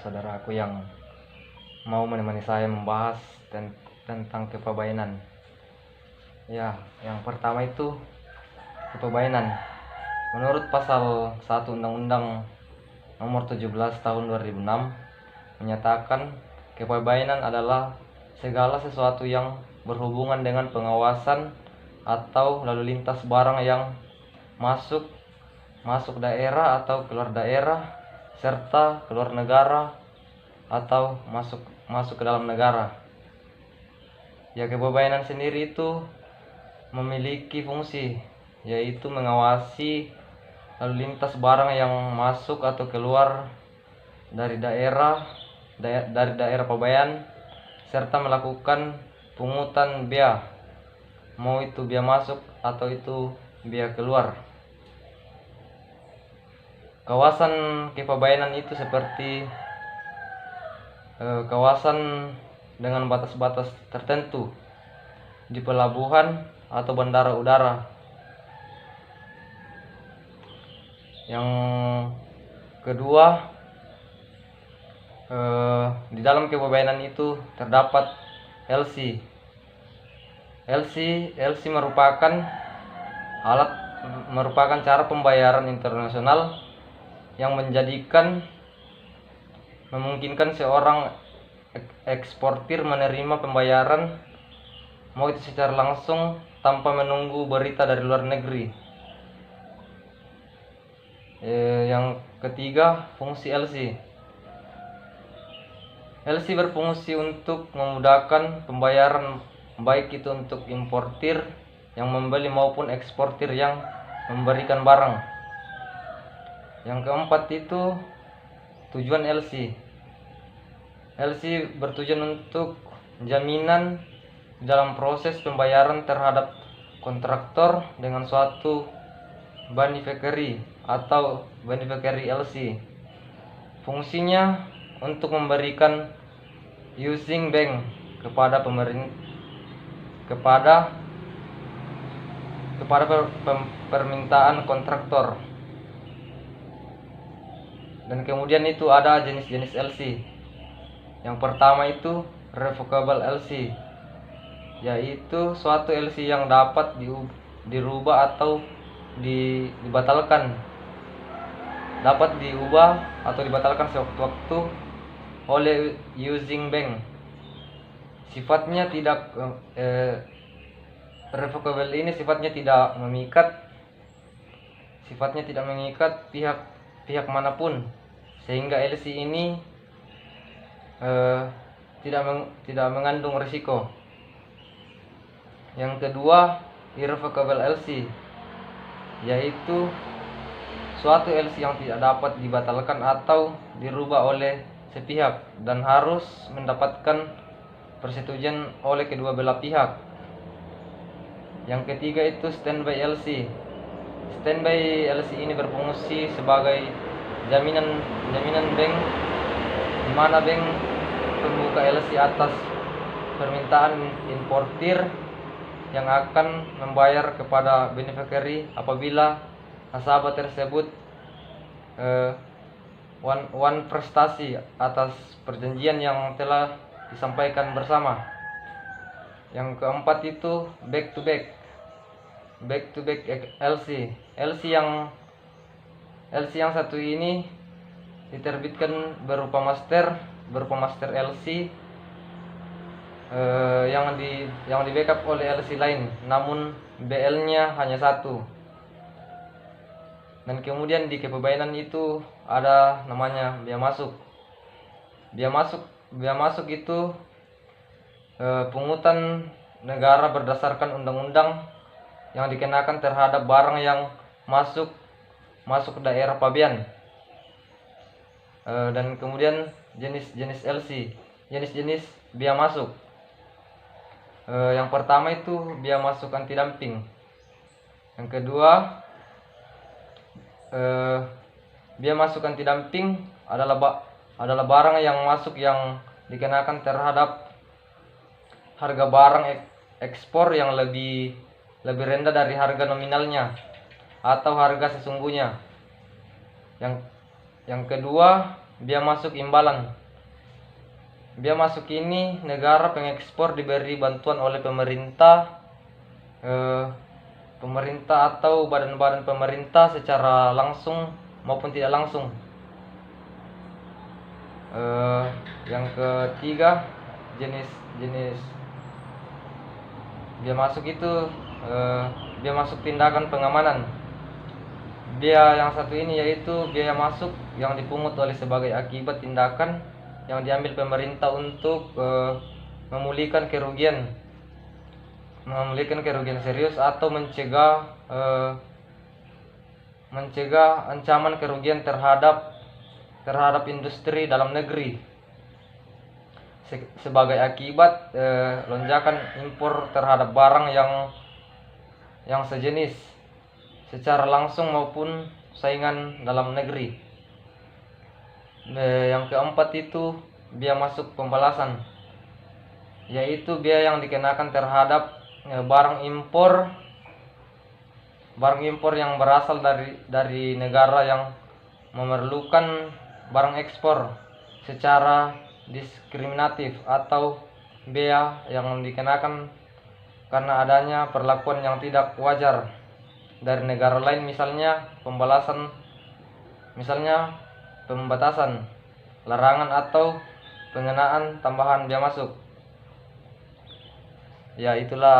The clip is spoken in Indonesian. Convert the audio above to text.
saudaraku yang mau menemani saya membahas tentang kepabainan. Ya, yang pertama itu kepabainan. Menurut pasal 1 Undang-Undang Nomor 17 Tahun 2006 menyatakan kepabainan adalah segala sesuatu yang berhubungan dengan pengawasan atau lalu lintas barang yang masuk daerah atau keluar daerah, serta keluar negara atau masuk ke dalam negara. Ya, kepabainan sendiri itu memiliki fungsi, yaitu mengawasi lalu lintas barang yang masuk atau keluar dari daerah pabean, serta melakukan pungutan bea, mau itu bea masuk atau itu bea keluar. Kawasan kepabainan itu seperti kawasan dengan batas-batas tertentu di pelabuhan atau bandara udara. Yang kedua, di dalam kepabainan itu terdapat LC. LC merupakan cara pembayaran internasional yang memungkinkan seorang eksportir menerima pembayaran mau itu secara langsung tanpa menunggu berita dari luar negeri. Yang ketiga, fungsi LC. LC berfungsi untuk memudahkan pembayaran, baik itu untuk importir yang membeli maupun eksportir yang memberikan barang. Yang keempat itu tujuan LC. LC bertujuan untuk jaminan dalam proses pembayaran terhadap kontraktor dengan suatu beneficiary atau beneficiary LC. Fungsinya untuk memberikan using bank kepada permintaan kontraktor. Dan kemudian itu ada jenis-jenis LC. Yang pertama itu revocable LC, yaitu suatu LC yang dapat dirubah atau dibatalkan, dapat diubah atau dibatalkan sewaktu-waktu oleh using bank. Sifatnya tidak revocable ini sifatnya tidak mengikat pihak manapun, sehingga LC ini tidak mengandung risiko. Yang kedua, irrevocable LC, yaitu suatu LC yang tidak dapat dibatalkan atau dirubah oleh sepihak dan harus mendapatkan persetujuan oleh kedua belah pihak. Yang ketiga itu standby LC. Standby LC ini berfungsi sebagai jaminan bank, di mana bank membuka LC atas permintaan importir yang akan membayar kepada beneficiary apabila nasabah tersebut one prestasi atas perjanjian yang telah disampaikan bersama. Yang keempat itu back to back LC. LC yang satu ini diterbitkan berupa master LC yang di backup oleh LC lain, namun BL-nya hanya satu. Dan kemudian di kepabainan itu ada namanya bea masuk. Bea masuk itu pungutan negara berdasarkan undang-undang yang dikenakan terhadap barang yang masuk daerah pabean. Dan kemudian jenis LC, jenis bea masuk. Yang pertama itu bea masuk anti dumping. Yang kedua, bea masuk anti dumping adalah barang yang masuk yang dikenakan terhadap harga barang ekspor yang lebih rendah dari harga nominalnya atau harga sesungguhnya. Yang kedua, Biaya masuk imbalan. Biaya masuk ini negara pengekspor diberi bantuan oleh pemerintah, atau badan-badan pemerintah secara langsung maupun tidak langsung. Yang ketiga, jenis biaya masuk itu biaya masuk tindakan pengamanan. Biaya yang satu ini yaitu biaya masuk yang dipungut oleh sebagai akibat tindakan yang diambil pemerintah untuk memulihkan kerugian serius atau mencegah ancaman kerugian terhadap industri dalam negeri sebagai akibat lonjakan impor terhadap barang yang sejenis secara langsung maupun saingan dalam negeri. Yang keempat itu biaya masuk pembalasan, yaitu biaya yang dikenakan terhadap barang impor yang berasal dari negara yang memerlukan barang ekspor secara diskriminatif, atau biaya yang dikenakan karena adanya perlakuan yang tidak wajar dari negara lain, misalnya pembatasan, larangan, atau pengenaan tambahan biaya masuk. Ya, itulah